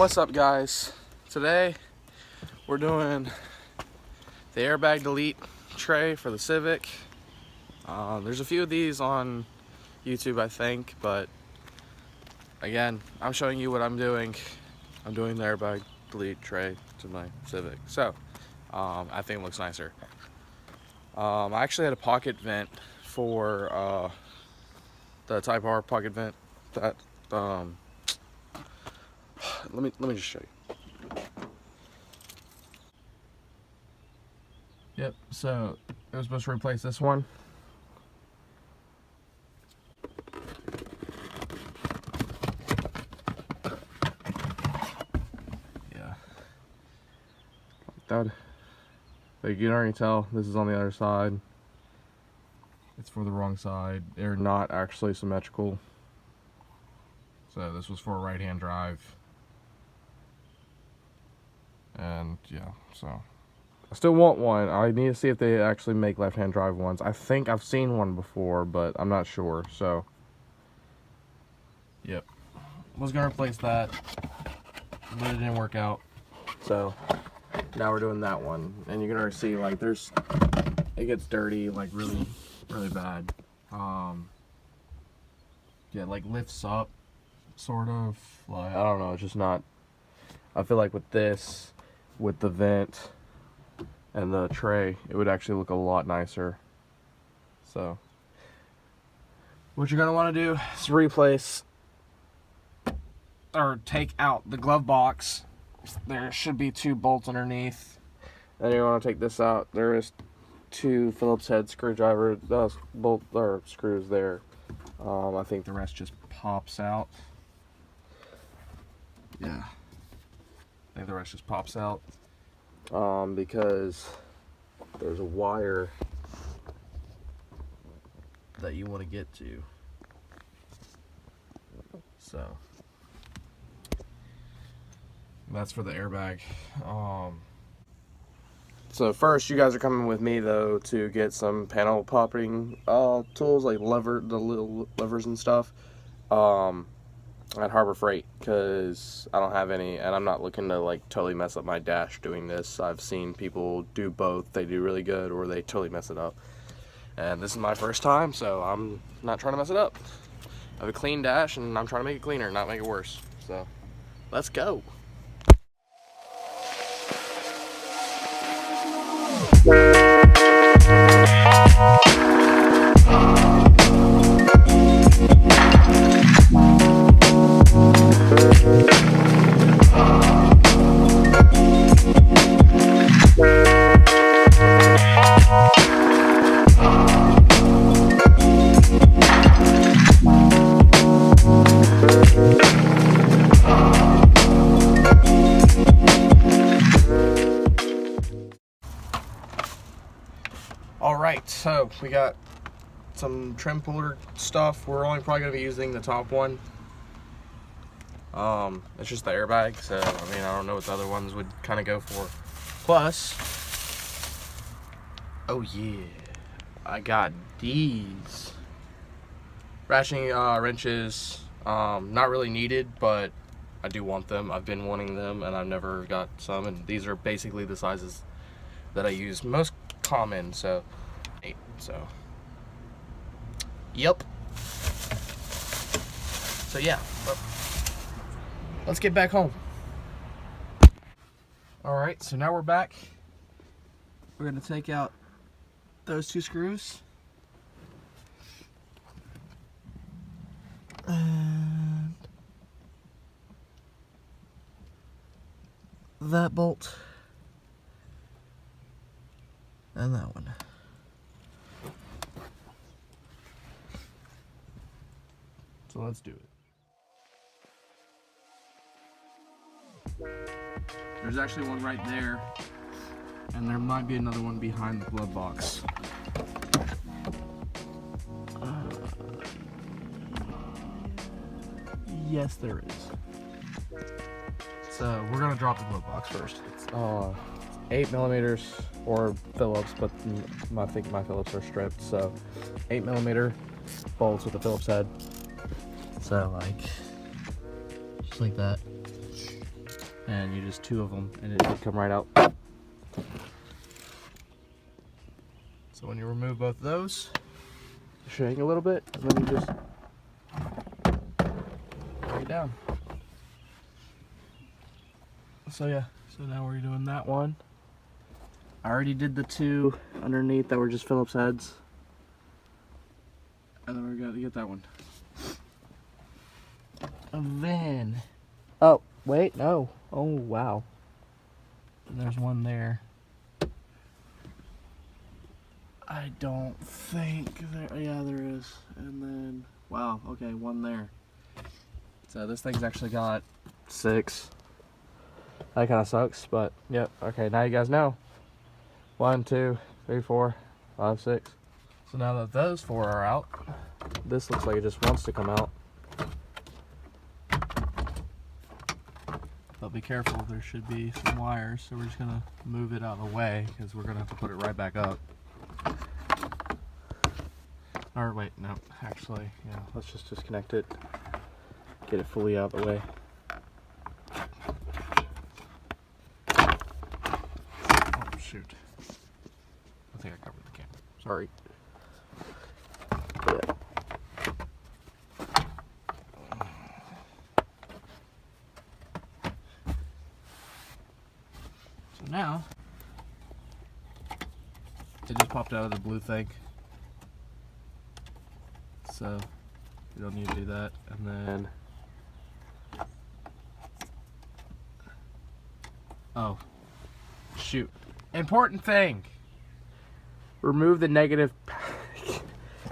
What's up, guys? Today we're doing the airbag delete tray for the Civic. There's a few of these on YouTube, I think, but again, I'm showing you what I'm doing. I'm doing the airbag delete tray to my Civic, so I think it looks nicer. I actually had a pocket vent for the Type R pocket vent that let me just show you. Yep, so it was supposed to replace this one. Yeah. Like that. But you can already tell this is on the other side. It's for the wrong side. They're not actually symmetrical. So this was for a right-hand drive. And yeah, so I still want one. I need to see if they actually make left-hand drive ones. I think I've seen one before, but I'm not sure. So yep, was gonna replace that, but it didn't work out. So now we're doing that one, and you can already see like it gets dirty like really bad. Yeah, like lifts up sort of, like I don't know, it's just not. I feel like with this, with the vent and the tray, it would actually look a lot nicer. So what you're gonna want to do is replace or take out the glove box. There should be 2 bolts underneath. Then you want to take this out. There is 2 Phillips head screwdriver bolt or screws there. I think the rest just pops out. Yeah, I think the rest just pops out because there's a wire that you want to get to. So that's for the airbag. So first, you guys are coming with me though to get some panel popping tools, like the little levers and stuff, at Harbor Freight, because I don't have any, and I'm not looking to like totally mess up my dash doing this. I've seen people do both. They do really good, or they totally mess it up. And this is my first time, so I'm not trying to mess it up. I have a clean dash, and I'm trying to make it cleaner, not make it worse. So let's go. Alright, so we got some trim puller stuff. We're only probably going to be using the top one. It's just the airbag, so I mean, I don't know what the other ones would kind of go for. Plus, oh yeah, I got these ratcheting wrenches. Not really needed, but I do want them. I've been wanting them, and I've never got some, and these are basically the sizes that I use most common. So yep. So yeah, let's get back home. Alright, so now we're back. We're going to take out those 2 screws. And that bolt. And that one. So let's do it. There's actually one right there, and there might be another one behind the glove box. Yes, there is. So we're gonna drop the glove box first. It's 8mm or Phillips, but I think my Phillips are stripped, so 8mm bolts with a Phillips head. So like, just like that. and you just 2 of them, and it should come right out. So when you remove both of those, you should hang a little bit, and then you just lay it down. So yeah, so now we're doing that one. I already did the 2 underneath that were just Phillips heads. And then we got to get that one. And then, oh, wait, no. Oh, wow. There's one there. I don't think there, yeah, there is. And then, wow, okay, one there. So this thing's actually got 6. That kind of sucks, but yep. Okay, now you guys know. 1, 2, 3, 4, 5, 6. So now that those 4 are out, this looks like it just wants to come out. But be careful, there should be some wires, so we're just gonna move it out of the way because we're gonna have to put it right back up. Or wait, no, actually, yeah, let's just disconnect it, get it fully out of the way. Oh shoot. I think I covered the camera. Sorry. Yeah. So now, it just popped out of the blue thing. So, you don't need to do that. And then, oh, shoot. Important thing! Remove the negative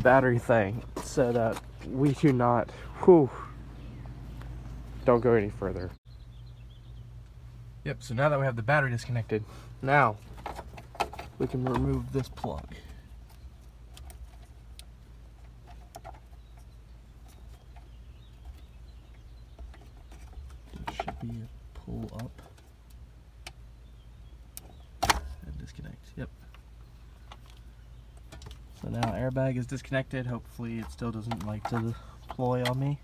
battery thing so that we do not, don't go any further. Yep, so now that we have the battery disconnected, now we can remove this plug. There should be a pull up and disconnect. Yep. So now airbag is disconnected. Hopefully it still doesn't like to deploy on me.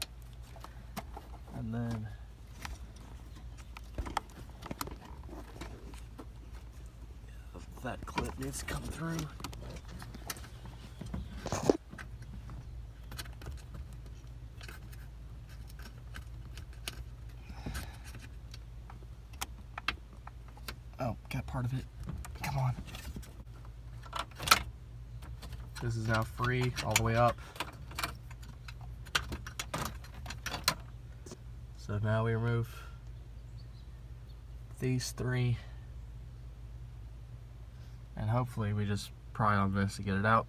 And then that clip needs to come through. Oh, got part of it. Come on. This is now free all the way up. So now we remove these 3. And hopefully we just pry on this to get it out.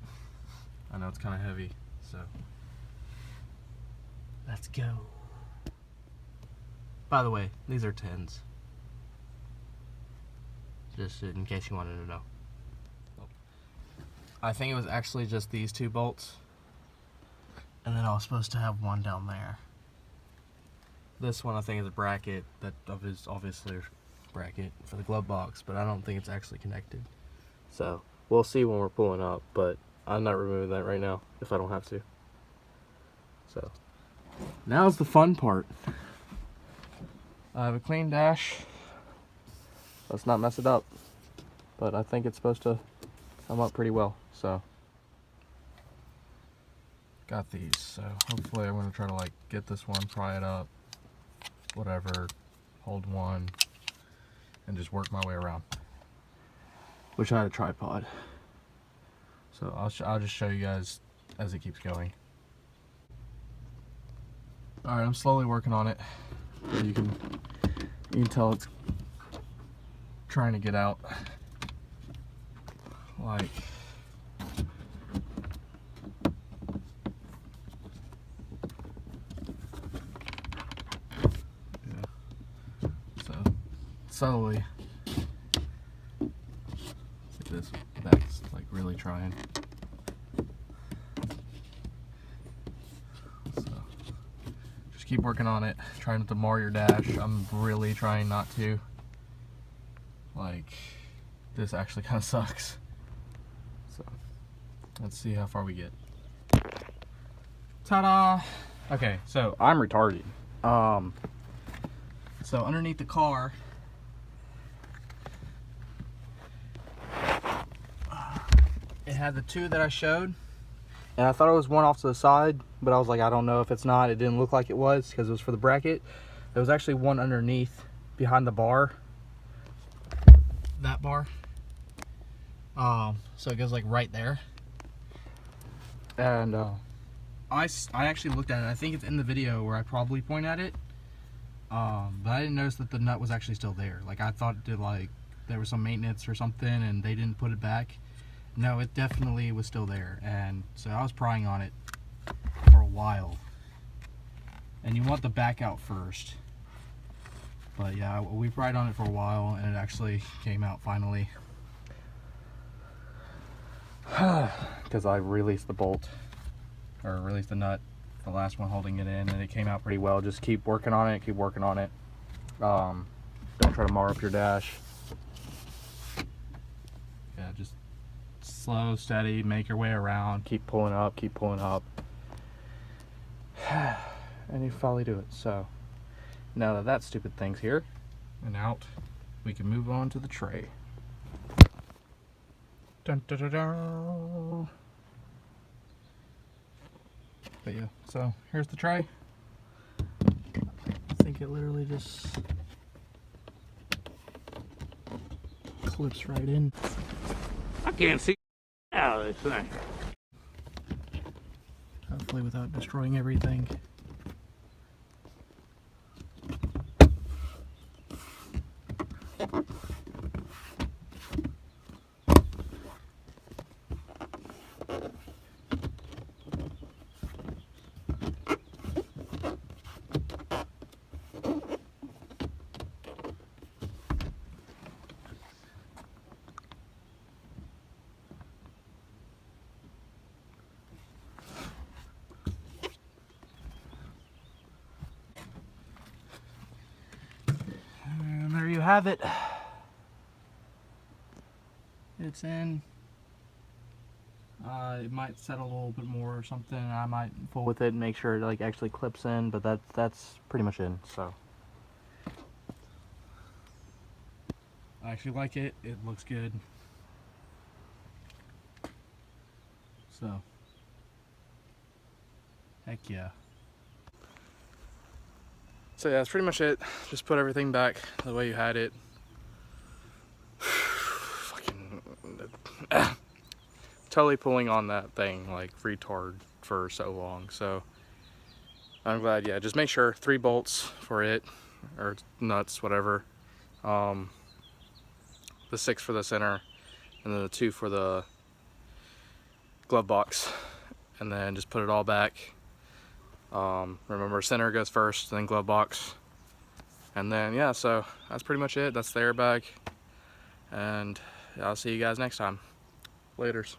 I know it's kind of heavy, so let's go. By the way, these are 10s. Just in case you wanted to know. I think it was actually just these 2 bolts. And then I was supposed to have one down there. This one I think is a bracket that is obviously a bracket for the glove box, but I don't think it's actually connected. So we'll see when we're pulling up, but I'm not removing that right now if I don't have to. So now's the fun part. I have a clean dash. Let's not mess it up. But I think it's supposed to come up pretty well. So got these. So hopefully I'm gonna try to like get this one, pry it up, whatever, hold one, and just work my way around. Wish I had a tripod. So I'll just show you guys as it keeps going. Alright, I'm slowly working on it. You can tell it's trying to get out. Like, yeah. So slowly. This back's like really trying. So just keep working on it, trying not to mar your dash. I'm really trying not to. Like, this actually kind of sucks. So let's see how far we get. Ta-da! Okay, so I'm retarded. So underneath the car it had the two that I showed, and I thought it was one off to the side, but I was like, I don't know if it's not. It didn't look like it was because it was for the bracket. There was actually one underneath behind the bar, that bar. So it goes like right there. And I actually looked at it. I think it's in the video where I probably point at it. But I didn't notice that the nut was actually still there. Like, I thought it, like, there was some maintenance or something and they didn't put it back. No, it definitely was still there. And so I was prying on it for a while. And you want the back out first. But yeah, we pried on it for a while and it actually came out finally. Because I released the bolt, or released the nut, the last one holding it in, and it came out pretty well. Just keep working on it, keep working on it. Don't try to mar up your dash. Yeah, just slow, steady, make your way around, keep pulling up, and you finally do it. So now that that stupid thing's here and out, we can move on to the tray. Dun, dun, dun, dun. But yeah, so here's the tray. I think it literally just clips right in. I can't see out of this thing. Hopefully without destroying everything. And there you have it. It's in. It might settle a little bit more or something. I might fool with it and make sure it like actually clips in, but that's pretty much in. So I actually like it. It looks good. So heck yeah. So yeah, that's pretty much it. Just put everything back the way you had it. Fucking totally pulling on that thing like retard for so long. So I'm glad. Yeah, just make sure 3 bolts for it, or nuts, whatever. The 6 for the center, and then the 2 for the glove box, and then just put it all back. Remember, center goes first, then glove box, and then yeah, so that's pretty much it. That's the airbag, and I'll see you guys next time. Laters.